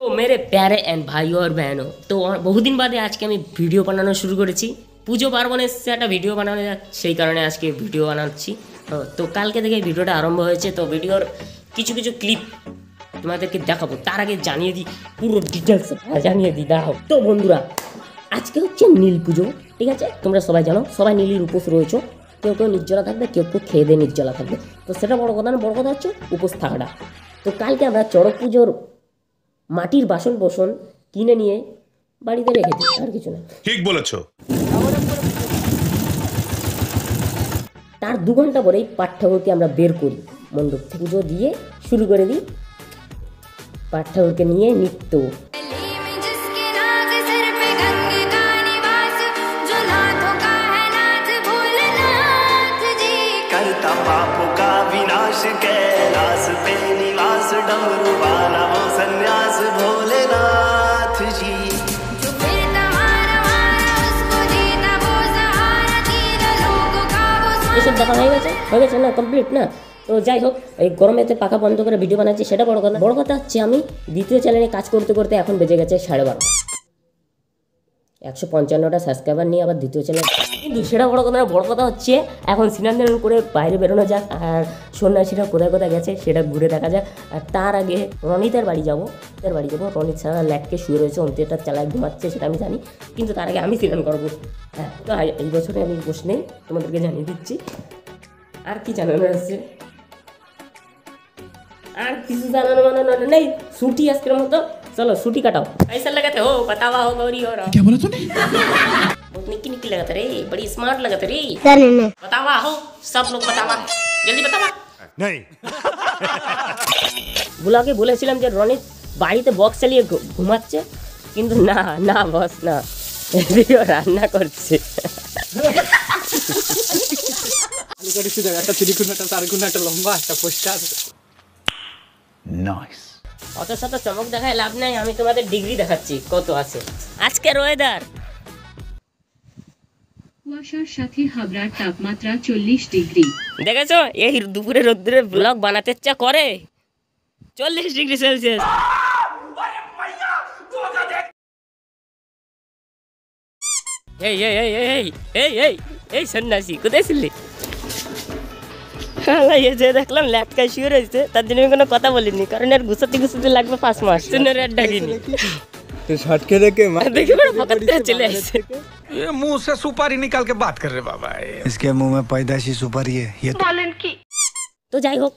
তো मेरे प्यारे एंड भाइयों और बहनों, তো বহুদিন বাদে আজকে আমি ভিডিও বানানো শুরু করেছি। পুজো পার্বণে এসে একটা ভিডিও বানানো যাক, সেই কারণে আজকে ভিডিও বানাচ্ছি। তো কালকে থেকে ভিডিওটা আরম্ভ হয়েছে, তো ভিডিওর কিছু কিছু ক্লিপ তোমাদেরকে দেখাবো। তার আগে জানিয়ে দিই, পুরো ডিটেলস জানিয়ে দিই, দাঁড়াও। তো বন্ধুরা, আজকে হচ্ছে নীল পুজো, ঠিক আছে? তোমরা সবাই জানো, সবাই নীলের উপোস রয়েছো। কেউ কেউ নির্জলা থাকবে, কেউ কেউ খেয়ে দিয়ে নির্জলা থাকবে। তো সেটা বড় কথা না, বড় কথা হচ্ছে উপোস থাকাটা। তো কালকে আমরা চড়ক পুজোর মাটির বাসন বসন কিনে নিয়ে বাড়িতে রেখে দিই, আর কিছু না। ঠিক বলেছো। তার 2 ঘন্টা পরেই পাঠ ঠাকুরকে আমরা বের করি মণ্ডপ থেকে, পুজো দিয়ে শুরু করে দিই পাঠ ঠাকুরকে নিয়ে নৃত্য। करता पापों का विनाश कैलाश पे निवास डमरू वाला वो सन्यास भोलेनाथ जी। এসব দেখা হয়ে গেছে না, কমপ্লিট না? তো যাই হোক, এই গরমেতে পাখা বন্ধ করে ভিডিও বানাচ্ছি, সেটা বড় কথা। বড় কথা হচ্ছে আমি দ্বিতীয় চ্যানেলে কাজ করতে করতে এখন বেজে গেছে 12:30। 155টা সাবস্ক্রাইবার নিয়ে আবার দ্বিতীয় চ্যানেল, কিন্তু সেটা বড় কথা না। বড় কথা হচ্ছে এখন স্নান করে বাইরে বেরোনো যাক, আর সন্ন্যাসীরা কোথায় কোথায় গেছে সেটা ঘুরে দেখা যাক। আর তার আগে রনিতের বাড়ি যাবো। রনিত ছাড়া ল্যাটকে শুয়ে রয়েছে, অন্তিটা চালায় ঘুমাচ্ছে, সেটা আমি জানি, কিন্তু তার আগে আমি স্নান করবো। হ্যাঁ, তো এই বছরে আমি বস নেই, তোমাদেরকে জানিয়ে দিচ্ছি। আর কি জানানো আছে? আর কিছু জানানো মানে নেই। ছুটি আজকের মতো, चलो छुट्टी काटाओ। ऐसा लगाते हो, बतावा हो गौरी हो रहा। क्या बोला तूने? बहुत निकी लगाते रे, बड़ी स्मार्ट लगाते रे। बतावा हो, सब लोग बतावा, जल्दी बतावा। नहीं। বুলাকে বলেছিলাম যে রনিত বাড়িতে বক্স চালিয়ে ঘুমাচ্ছে, কিন্তু না না বস না, এদিকে রান্না করছে। একটা চিড়িকুনা, একটা তারকুনা, একটা লম্বা একটা পোস্টার। নাইস। অত শত চমক দেখায় লাভ নাই, আমি তোমাদের ডিগ্রি দেখাচ্ছি কত আছে আজকের ওয়েদার। কুয়াশার সাথে হাবড়ার তাপমাত্রা 40 ডিগ্রি। দেখেছো, এই দুপুরে রোদ্দুরে ব্লগ বানাতে ইচ্ছা করে। 40 ডিগ্রি সেলসিয়াস। এই এই এই এই এই এই এই সন্ন্যাসী কোথায় ছিলি? যে দেখলাম ল্যাটকায় শুয়ে রয়েছে, তার জন্য আমি কোনো কথা বলিনি, কারণ আর গুছাতে লাগবে 5 মাস। আর ডাকিনি, तो शॉट के देखे দেখে বড় পকেট থেকে চলে আসছে। ये मुंह से सुपारी निकाल के बात कर रहे बाबा। इसके मुंह में पैदाशी सुपारी है ये তো যাই হোক,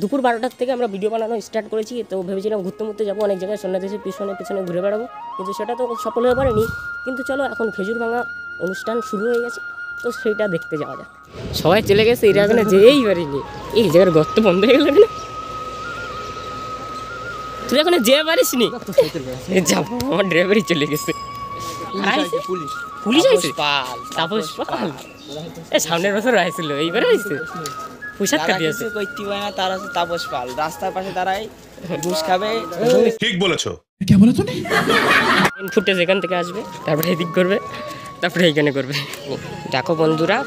দুপুর 12টার থেকে আমরা ভিডিও বানানো স্টার্ট করেছি। তো ভেবেছিলাম ঘুরতে যাবো অনেক জায়গায়, সন্ন্যাসীর পিছনে ঘুরে বেড়াবো, কিন্তু সেটা তো সফল হয়ে পারেনি। কিন্তু চলো, এখন খেজুর ভাঙা অনুষ্ঠান শুরু হয়ে গেছে, তো সেইটা দেখতে যাওয়া যাক। সবাই চলে গেছে, এরা এখানে যেয়েই পারিনি। এই জায়গার গর্ত বন্ধ হয়ে গেল কেন? তুই এখন যেয়ে পারিস নি? যাবো, আমার ড্রাইভারই চলে গেছে। পুলিশ আইছে? তাপস পাল সামনের বছর আইছিল, এইবার আইছে। পোশাক কাটিয়েছে কইতি হয় না, তার আছে তাপস পাল রাস্তার পাশে দাঁড়ায় ঘুষ খাবে। ঠিক বলেছো। क्या बोला तूने? ফুটেজ এখান থেকে আসবে, তারপরে এদিক করবে, তারপরে এইখানে করবে। দেখো বন্ধুরা,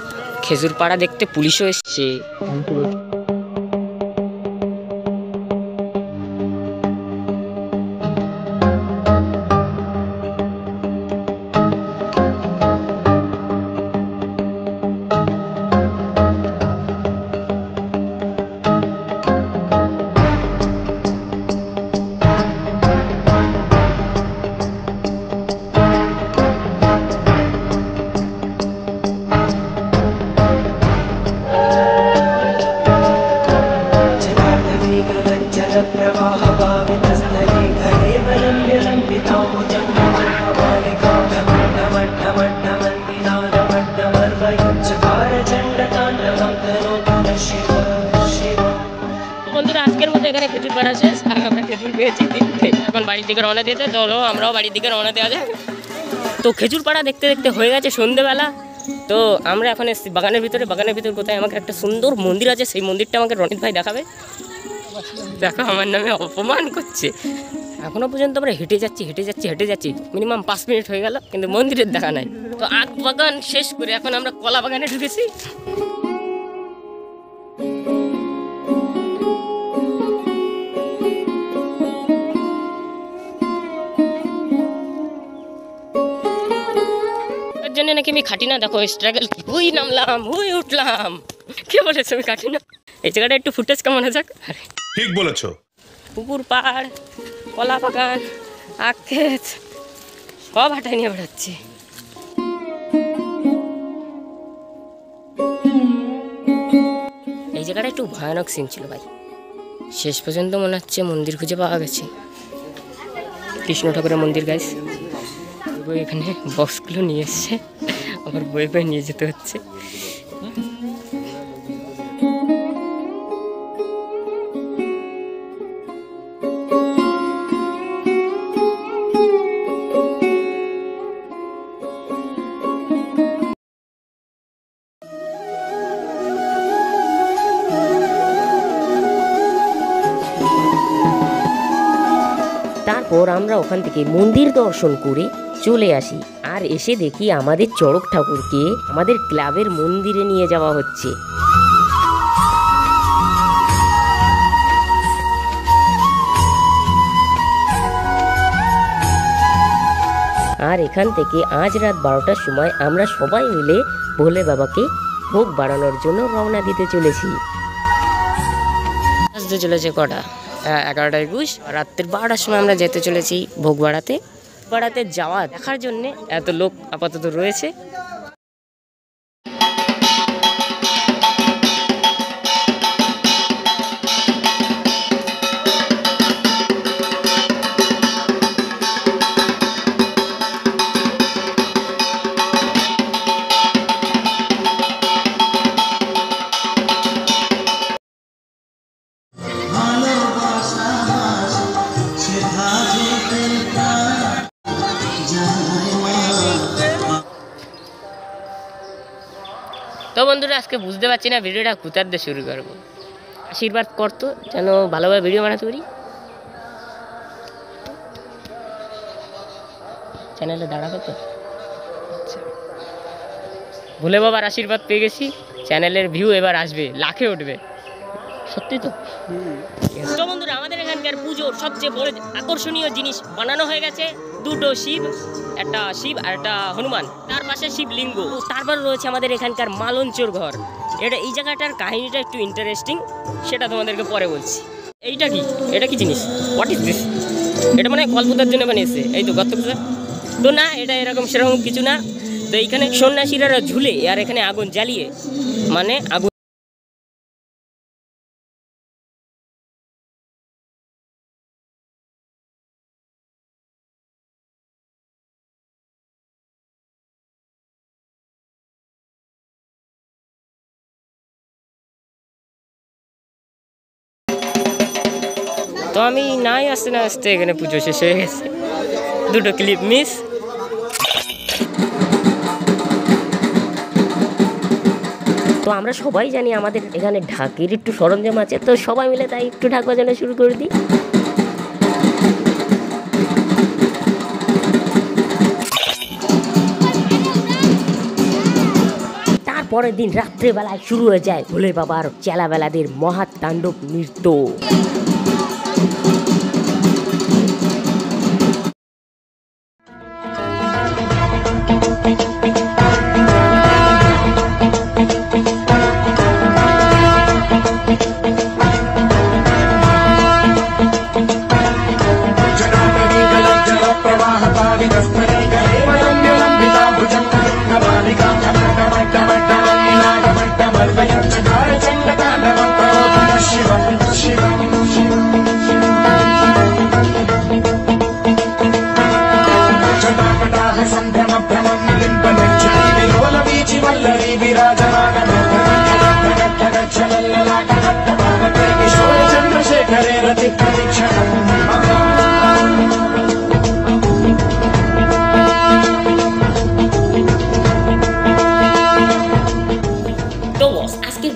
খেজুর পাড়া দেখতে পুলিশও এসছে। বন্ধুরা, আজকের মতো এখানে খেজুর পাড়া শেষ, আর আমরা খেজুর পেয়েছি দেখতে। এখন বাড়ির দিকে রওনা দিতে, তো আমরাও বাড়ির দিকে রওনা দেওয়া যায়। তো খেজুর পাড়া দেখতে দেখতে হয়ে গেছে সন্ধ্যেবেলা। তো আমরা এখন এসেছি বাগানের ভিতরে। বাগানের ভিতরে কোথায় আমাকে একটা সুন্দর মন্দির আছে, সেই মন্দিরটা আমাকে রনিত ভাই দেখাবে। দেখো, আমার নামে অপমান করছে। এখনো পর্যন্ত আমরা হেঁটে যাচ্ছি মিনিমাম 5 মিনিট হয়ে গেল, কিন্তু মন্দিরের দেখা নাই। তো আখ বাগান শেষ করে এখন আমরা কলা বাগানে ঢুকেছি। জন্য নাকি আমি খাটি না, দেখো স্ট্রাগল, হুই নামলাম, হুই উঠলাম। কে বলেছে আমি খাটি না? এই জায়গাটা একটু ফুটেজ কেমন যাক। আরে ঠিক বলেছো। পুকুর পাড়, কলা বাগান, আখ ক্ষেত সব হাঁটায় নিয়ে বেড়াচ্ছে। এই জায়গাটা একটু ভয়ানক সিন ছিল ভাই, শেষ পর্যন্ত মনে হচ্ছে মন্দির খুঁজে পাওয়া গেছে। কৃষ্ণ ঠাকুরের মন্দির গাইস। বই এখানে বক্সগুলো নিয়ে এসছে, আবার বই বই নিয়ে যেতে হচ্ছে। তারপর আমরা ওখান থেকে মন্দির দর্শন করে চলে আসি, আর এসে দেখি আমাদের চড়ক ঠাকুরকে আমাদের ক্লাবের মন্দিরে নিয়ে যাওয়া হচ্ছে। আর এখান থেকে আজ রাত 12টার সময় আমরা সবাই মিলে ভোলে বাবাকে ভোগ বাড়ানোর জন্য রওনা দিতে চলেছি। আসতে চলেছে কটা? 11টা 21। রাত্রের 12টার সময় আমরা যেতে চলেছি ভোগ বাড়াতে যাওয়া দেখার জন্য এত লোক আপাতত রয়েছে। তো বন্ধুরা, আজকে বুঝতে পারছি না ভিডিওটা কোথার দিয়ে শুরু করবো। আশীর্বাদ করতো যেন ভালোভাবে ভিডিও বানাতে পারি। চ্যানেলে দাঁড়াবে তো? আচ্ছা, ভোলে বাবার আশীর্বাদ পেয়ে গেছি, চ্যানেলের ভিউ এবার আসবে, লাখে উঠবে। সত্যি তো? তো বন্ধুরা, আমাদের এখানকার পুজোর সবচেয়ে বড় আকর্ষণীয় জিনিস বানানো হয়ে গেছে। দুটো শিব, একটা শিব আর একটা হনুমান, তার পাশে শিবলিঙ্গ। তারপর রয়েছে আমাদের এখানকার মালঞ্চর ঘর। এই জায়গাটার কাহিনীটা একটু ইন্টারেস্টিং, সেটা তোমাদেরকে পরে বলছি। এইটা কি? এটা কি জিনিস? What is this? এটা মানে কল্পতার জন্য বানিয়েছে। এই তো গর্ত তো না, এটা এরকম সেরকম কিছু না। তো এইখানে সন্ন্যাসীরা ঝুলে আর এখানে আগুন জ্বালিয়ে, মানে আগুন। তো আমি নাই আসতে না আসতে এখানে পুজো শেষ হয়ে গেছে। দুটো ক্লিপ মিস। তো আমরা সবাই জানি আমাদের এখানে ঢাকের একটু সরঞ্জাম আছে, তো সবাই মিলে তাই একটু ঢাক বাজানো শুরু করে দিই। তারপরের দিন রাত্রেবেলায় শুরু হয়ে যায় ভোলে বাবার চেলাবেলাদের মহাতাণ্ডব নৃত্য।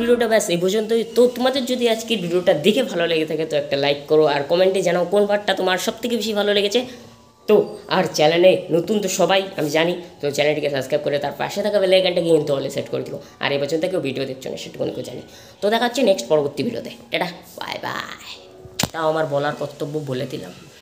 ভিডিওটা ব্যাস এই পর্যন্তই। তো তোমাদের যদি আজকের ভিডিওটা দেখে ভালো লেগে থাকে তো একটা লাইক করো, আর কমেন্টে জানাও কোন পার্টটা তোমার সবথেকে বেশি ভালো লেগেছে। তো আর চ্যানেলে নতুন তো সবাই আমি জানি, তো চ্যানেলটিকে সাবস্ক্রাইব করে তার পাশে থাকা বেল আইকনটাকে কিন্তু অলে সেট করে দিও। আর এই পর্যন্ত কেউ ভিডিও দেখছো না সেটুকুনি জানি। তো দেখা হচ্ছে নেক্সট পরবর্তী ভিডিওতে। Tata, bye bye. তাও আমার বলার কর্তব্য বলে দিলাম।